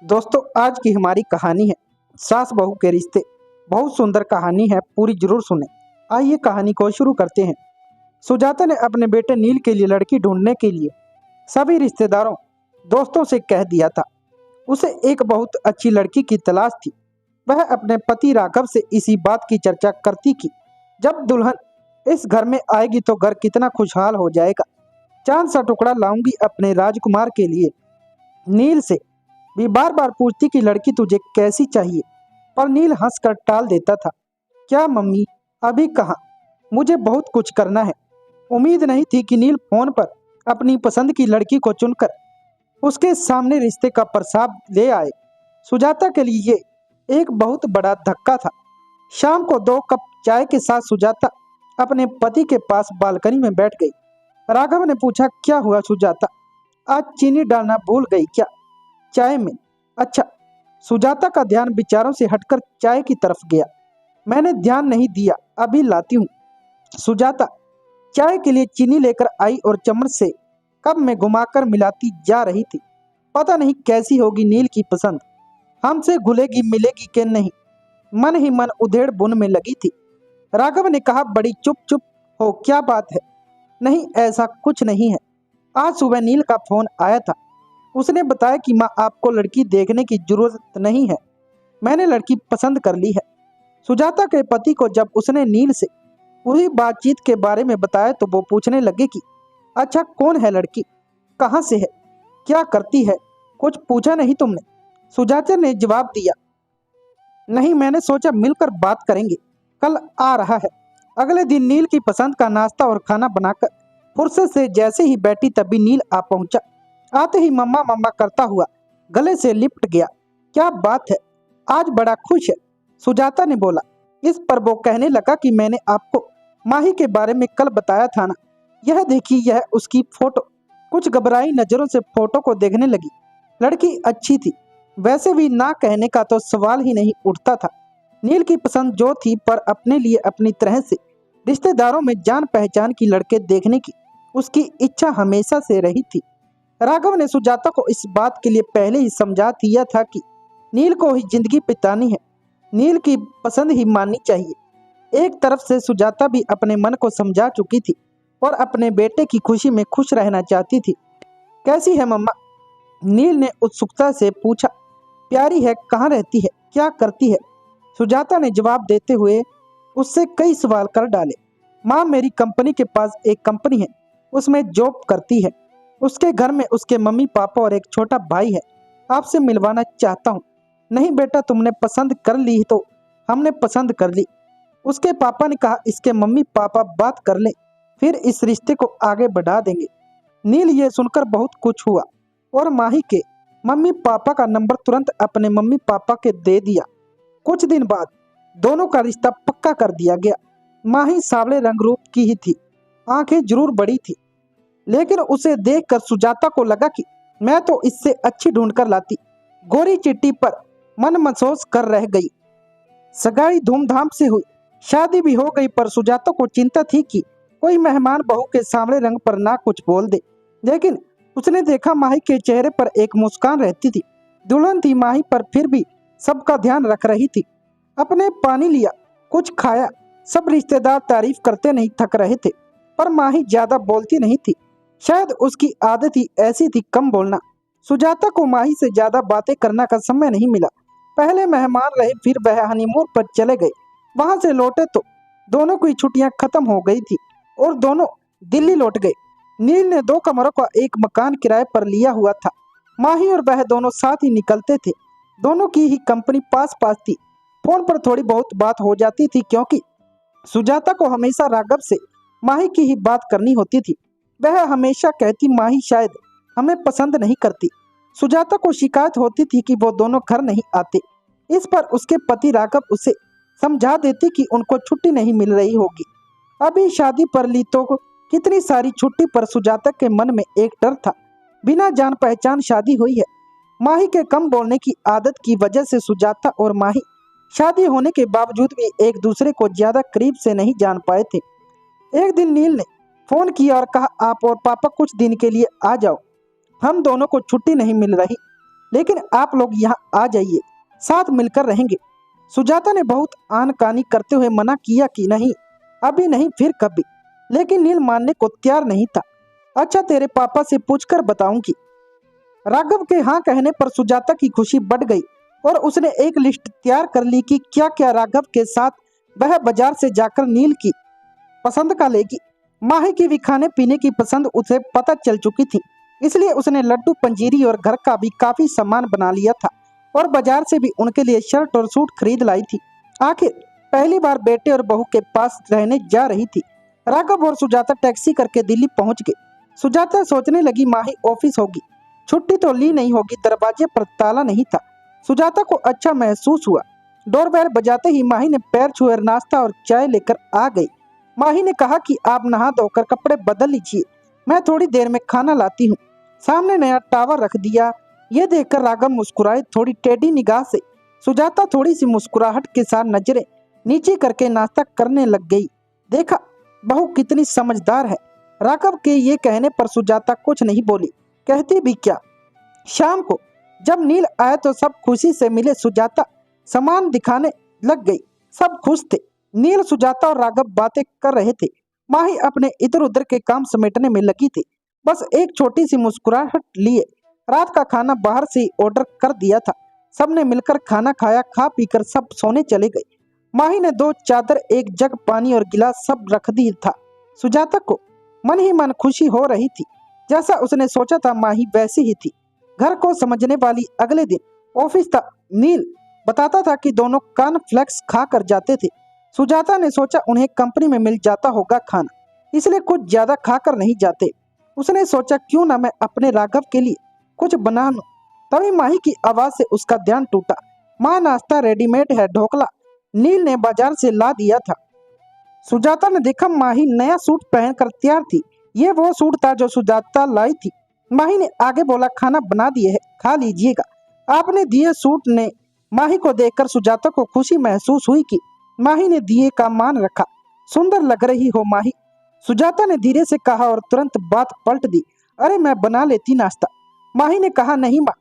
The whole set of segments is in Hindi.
दोस्तों, आज की हमारी कहानी है सास बहू के रिश्ते। बहुत सुंदर कहानी है, पूरी जरूर सुने। आइए कहानी को शुरू करते हैं। सुजाता ने अपने बेटे नील के लिए लड़की ढूंढने के लिए सभी रिश्तेदारों दोस्तों से कह दिया था। उसे एक बहुत अच्छी लड़की की तलाश थी। वह अपने पति राघव से इसी बात की चर्चा करती कि जब दुल्हन इस घर में आएगी तो घर कितना खुशहाल हो जाएगा। चांद सा टुकड़ा लाऊंगी अपने राजकुमार के लिए। नील से भी बार बार पूछती कि लड़की तुझे कैसी चाहिए, पर नील हंसकर टाल देता था। क्या मम्मी, अभी कहाँ, मुझे बहुत कुछ करना है। उम्मीद नहीं थी कि नील फोन पर अपनी पसंद की लड़की को चुनकर उसके सामने रिश्ते का प्रस्ताव ले आए। सुजाता के लिए ये एक बहुत बड़ा धक्का था। शाम को 2 कप चाय के साथ सुजाता अपने पति के पास बालकनी में बैठ गई। राघव ने पूछा, क्या हुआ सुजाता, आज चीनी डालना भूल गई क्या चाय में? अच्छा। सुजाता का ध्यान विचारों से हटकर चाय की तरफ गया। मैंने ध्यान नहीं दिया, अभी लाती हूँ। सुजाता चाय के लिए चीनी लेकर आई और चम्मच से कप में घुमाकर मिलाती जा रही थी। पता नहीं कैसी होगी नील की पसंद, हमसे घुलेगी मिलेगी कि नहीं। मन ही मन उधेड़ बुन में लगी थी। राघव ने कहा, बड़ी चुप चुप हो, क्या बात है? नहीं, ऐसा कुछ नहीं है। आज सुबह नील का फोन आया था। उसने बताया कि माँ, आपको लड़की देखने की जरूरत नहीं है, मैंने लड़की पसंद कर ली है। सुजाता के पति को जब उसने नील से पूरी बातचीत के बारे में बताया तो वो पूछने लगे कि अच्छा, कौन है लड़की, कहाँ से है, क्या करती है, कुछ पूछा नहीं तुमने? सुजाता ने जवाब दिया, नहीं, मैंने सोचा मिलकर बात करेंगे, कल आ रहा है। अगले दिन नील की पसंद का नाश्ता और खाना बनाकर फुर्सत से जैसे ही बैठी तभी नील आ पहुंचा। आते ही मम्मा मम्मा करता हुआ गले से लिपट गया। क्या बात है, आज बड़ा खुश है, सुजाता ने बोला। इस पर वो कहने लगा कि मैंने आपको माही के बारे में कल बताया था ना, यह देखिए, यह उसकी फोटो। कुछ घबराई नजरों से फोटो को देखने लगी। लड़की अच्छी थी, वैसे भी ना कहने का तो सवाल ही नहीं उठता था। नील की पसंद जो थी, पर अपने लिए अपनी तरह से रिश्तेदारों में जान पहचान की लड़के देखने की उसकी इच्छा हमेशा से रही थी। राघव ने सुजाता को इस बात के लिए पहले ही समझा दिया था कि नील को ही जिंदगी बितानी है, नील की पसंद ही माननी चाहिए। एक तरफ से सुजाता भी अपने मन को समझा चुकी थी और अपने बेटे की खुशी में खुश रहना चाहती थी। कैसी है मम्मा? नील ने उत्सुकता से पूछा। प्यारी है, कहाँ रहती है, क्या करती है? सुजाता ने जवाब देते हुए उससे कई सवाल कर डाले। माँ, मेरी कंपनी के पास एक कंपनी है, उसमें जॉब करती है। उसके घर में उसके मम्मी पापा और एक छोटा भाई है, आपसे मिलवाना चाहता हूँ। नहीं बेटा, तुमने पसंद कर ली तो हमने पसंद कर ली। उसके पापा ने कहा, इसके मम्मी पापा बात कर लें, फिर इस रिश्ते को आगे बढ़ा देंगे। नील ये सुनकर बहुत खुश हुआ और माही के मम्मी पापा का नंबर तुरंत अपने मम्मी पापा के दे दिया। कुछ दिन बाद दोनों का रिश्ता पक्का कर दिया गया। माही सांवले रंग रूप की ही थी, आंखें जरूर बड़ी थी, लेकिन उसे देखकर सुजाता को लगा कि मैं तो इससे अच्छी ढूंढ कर लाती। गोरी चिट्टी पर मन महसूस कर रह गई। सगाई धूमधाम से हुई, शादी भी हो गई, पर सुजाता को चिंता थी कि कोई मेहमान बहू के सांवले रंग पर ना कुछ बोल दे। लेकिन उसने देखा माही के चेहरे पर एक मुस्कान रहती थी। दुल्हन थी माही, पर फिर भी सबका ध्यान रख रही थी। अपने पानी लिया, कुछ खाया। सब रिश्तेदार तारीफ करते नहीं थक रहे थे, पर माही ज्यादा बोलती नहीं थी। शायद उसकी आदत ही ऐसी थी, कम बोलना। सुजाता को माही से ज्यादा बातें करने का समय नहीं मिला। पहले मेहमान रहे, फिर वह हनीमून पर चले गए। वहां से लौटे तो दोनों की छुट्टियां खत्म हो गई थी और दोनों दिल्ली लौट गए। नील ने 2 कमरों का एक मकान किराए पर लिया हुआ था। माही और वह दोनों साथ ही निकलते थे। दोनों की ही कंपनी पास पास थी। फोन पर थोड़ी बहुत बात हो जाती थी, क्योंकि सुजाता को हमेशा राघव से माही की ही बात करनी होती थी। वह हमेशा कहती, माही शायद हमें पसंद नहीं करती। सुजाता को शिकायत होती थी कि वो दोनों घर नहीं आते। इस पर उसके पति राघव उसे समझा देते कि उनको छुट्टी नहीं मिल रही होगी। अभी शादी पर ली तो कितनी सारी छुट्टी, पर सुजाता के मन में एक डर था। बिना जान पहचान शादी हुई है। माही के कम बोलने की आदत की वजह से सुजाता और माही शादी होने के बावजूद भी एक दूसरे को ज्यादा करीब से नहीं जान पाए थे। एक दिन नील ने फोन किया और कहा, आप और पापा कुछ दिन के लिए आ जाओ, हम दोनों को छुट्टी नहीं मिल रही। लेकिन आप लोग यहाँ आ जाइए, साथ मिलकर रहेंगे। सुजाता ने बहुत आनकानी करते हुए मना किया कि नहीं, अभी नहीं, फिर कभी। लेकिन नील मानने को तैयार नहीं था। अच्छा, तेरे पापा से पूछकर बताऊंगी। राघव के हाँ कहने पर सुजाता की खुशी बढ़ गई और उसने एक लिस्ट तैयार कर ली कि क्या क्या राघव के साथ वह बाजार से जाकर नील की पसंद का लेगी। माही की भी खाने पीने की पसंद उसे पता चल चुकी थी, इसलिए उसने लड्डू, पंजीरी और घर का भी काफी सामान बना लिया था और बाजार से भी उनके लिए शर्ट और सूट खरीद लाई थी। आखिर पहली बार बेटे और बहू के पास रहने जा रही थी। राघव और सुजाता टैक्सी करके दिल्ली पहुंच गए। सुजाता सोचने लगी माही ऑफिस होगी, छुट्टी तो ली नहीं होगी, दरवाजे पर ताला नहीं था। सुजाता को अच्छा महसूस हुआ। डोरबेल बजाते ही माही ने पैर छुए नाश्ता और चाय लेकर आ गई। माही ने कहा कि आप नहा धोकर कपड़े बदल लीजिए, मैं थोड़ी देर में खाना लाती हूँ। सामने नया टावर रख दिया। ये देखकर राघव मुस्कुराए, थोड़ी टेढ़ी निगाह से। सुजाता थोड़ी सी मुस्कुराहट के साथ नजरें नीचे करके नाश्ता करने लग गई। देखा बहू कितनी समझदार है। राघव के ये कहने पर सुजाता कुछ नहीं बोली, कहती भी क्या। शाम को जब नील आए तो सब खुशी से मिले। सुजाता सामान दिखाने लग गई, सब खुश थे। नील, सुजाता और राघव बातें कर रहे थे। माही अपने इधर उधर के काम समेटने में लगी थी, बस एक छोटी सी मुस्कुराहट लिए। रात का खाना बाहर से ही ऑर्डर कर दिया था। सबने मिलकर खाना खाया। खा पीकर सब सोने चले गए। माही ने 2 चादर, एक जग पानी और गिलास सब रख दी था। सुजाता को मन ही मन खुशी हो रही थी। जैसा उसने सोचा था माही वैसी ही थी। घर को समझने वाली। अगले दिन ऑफिस था। नील बताता था कि दोनों कॉर्नफ्लेक्स खा कर जाते थे। सुजाता ने सोचा उन्हें कंपनी में मिल जाता होगा खाना, इसलिए कुछ ज्यादा खाकर नहीं जाते। उसने सोचा क्यों ना मैं अपने राघव के लिए कुछ बना लूं। तभी माही की आवाज से उसका ध्यान टूटा। माँ, नाश्ता रेडीमेड है, ढोकला नील ने बाजार से ला दिया था। सुजाता ने देखा माही नया सूट पहनकर तैयार थी। ये वो सूट था जो सुजाता लाई थी। माही ने आगे बोला, खाना बना दिए है, खा लीजिएगा। आपने दिए सूट ने माही को देखकर सुजाता को खुशी महसूस हुई कि माही ने दिए का मान रखा। सुंदर लग रही हो माही, सुजाता ने धीरे से कहा और तुरंत बात पलट दी। अरे मैं बना लेती नाश्ता। माही ने कहा, नहीं माँ,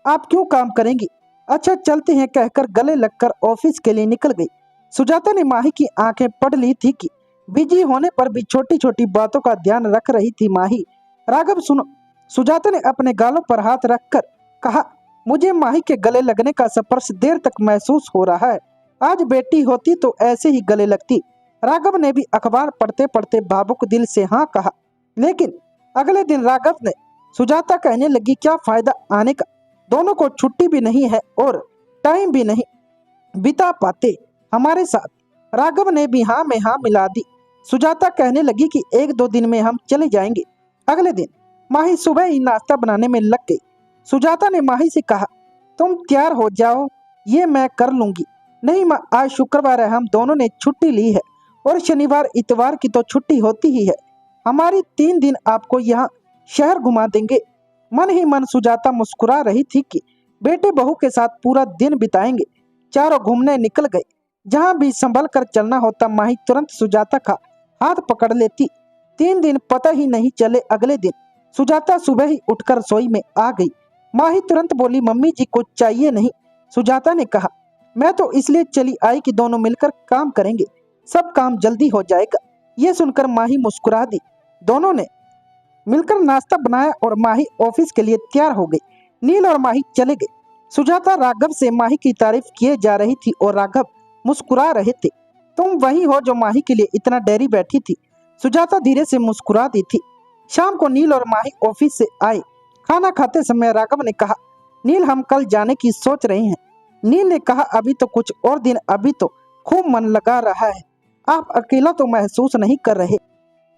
आप क्यों काम करेंगी। अच्छा चलते हैं, कहकर गले लगकर ऑफिस के लिए निकल गई। सुजाता ने माही की आंखें पढ़ ली थी कि बिजी होने पर भी छोटी छोटी बातों का ध्यान रख रही थी माही। राघव सुनो। सुजाता ने अपने गालों पर हाथ रखकर कहा, मुझे माही के गले लगने का स्पर्श देर तक महसूस हो रहा है। आज बेटी होती तो ऐसे ही गले लगती। राघव ने भी अखबार पढ़ते पढ़ते भावुक दिल से हाँ कहा। लेकिन अगले दिन राघव ने सुजाता कहने लगी, क्या फायदा आने का, दोनों को छुट्टी भी नहीं है और टाइम भी नहीं बिता पाते हमारे साथ। राघव ने भी हाँ में हाँ मिला दी। सुजाता कहने लगी कि 1-2 दिन में हम चले जाएंगे। अगले दिन माही सुबह ही नाश्ता बनाने में लग गई। सुजाता ने माही से कहा, तुम तैयार हो जाओ, ये मैं कर लूंगी। नहीं माँ, आज शुक्रवार है, हम दोनों ने छुट्टी ली है और शनिवार इतवार की तो छुट्टी होती ही है। हमारी 3 दिन आपको यहाँ शहर घुमा देंगे। मन ही मन सुजाता मुस्कुरा रही थी कि बेटे बहू के साथ पूरा दिन बिताएंगे। चारों घूमने निकल गए। जहाँ भी संभल कर चलना होता माही तुरंत सुजाता का हाथ पकड़ लेती। 3 दिन पता ही नहीं चले। अगले दिन सुजाता सुबह ही उठकर रसोई में आ गई। माही तुरंत बोली, मम्मी जी कुछ चाहिए नहीं। सुजाता ने कहा, मैं तो इसलिए चली आई कि दोनों मिलकर काम करेंगे, सब काम जल्दी हो जाएगा। ये सुनकर माही मुस्कुरा दी। दोनों ने मिलकर नाश्ता बनाया और माही ऑफिस के लिए तैयार हो गई। नील और माही चले गए। सुजाता राघव से माही की तारीफ किए जा रही थी और राघव मुस्कुरा रहे थे। तुम वही हो जो माही के लिए इतना डरी बैठी थी। सुजाता धीरे से मुस्कुरा दी थी। शाम को नील और माही ऑफिस से आए। खाना खाते समय राघव ने कहा, नील हम कल जाने की सोच रहे हैं। नील ने कहा, अभी तो कुछ और दिन, अभी तो खूब मन लगा रहा है, आप अकेला तो महसूस नहीं कर रहे।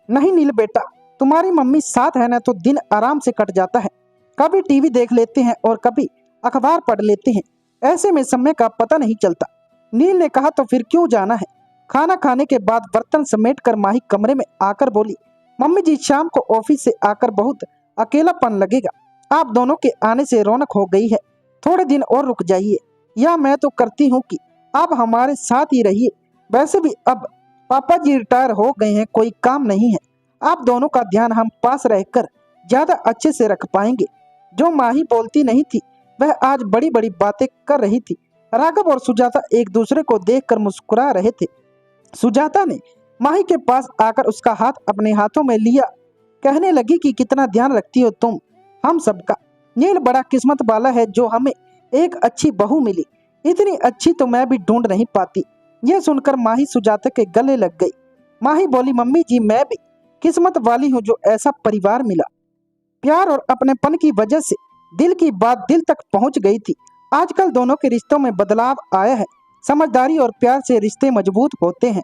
नहीं नील बेटा, तुम्हारी मम्मी साथ है ना तो दिन आराम से कट जाता है। कभी टीवी देख लेते हैं और कभी अखबार पढ़ लेते हैं, ऐसे में समय का पता नहीं चलता। नील ने कहा, तो फिर क्यों जाना है। खाना खाने के बाद बर्तन समेट कर माही कमरे में आकर बोली, मम्मी जी शाम को ऑफिस से आकर बहुत अकेलापन लगेगा, आप दोनों के आने से रौनक हो गई है, थोड़े दिन और रुक जाइए। या मैं तो करती हूँ कि आप हमारे साथ ही रहिए। वैसे भी अब पापा जी रिटायर हो गए हैं, कोई काम नहीं है, आप दोनों का ध्यान हम पास रहकर ज्यादा अच्छे से रख पाएंगे। जो माही बोलती नहीं थी वह आज बड़ी बड़ी बातें कर रही थी। राघव और सुजाता एक दूसरे को देखकर मुस्कुरा रहे थे। सुजाता ने माही के पास आकर उसका हाथ अपने हाथों में लिया, कहने लगी कि कितना ध्यान रखती हो तुम हम सबका। नील बड़ा किस्मत वाला है जो हमें एक अच्छी बहू मिली। इतनी अच्छी तो मैं भी ढूंढ नहीं पाती। यह सुनकर माही सुजाता के गले लग गई। माही बोली, मम्मी जी मैं भी किस्मत वाली हूँ जो ऐसा परिवार मिला। प्यार और अपनेपन की वजह से दिल की बात दिल तक पहुंच गई थी। आजकल दोनों के रिश्तों में बदलाव आया है। समझदारी और प्यार से रिश्ते मजबूत होते हैं।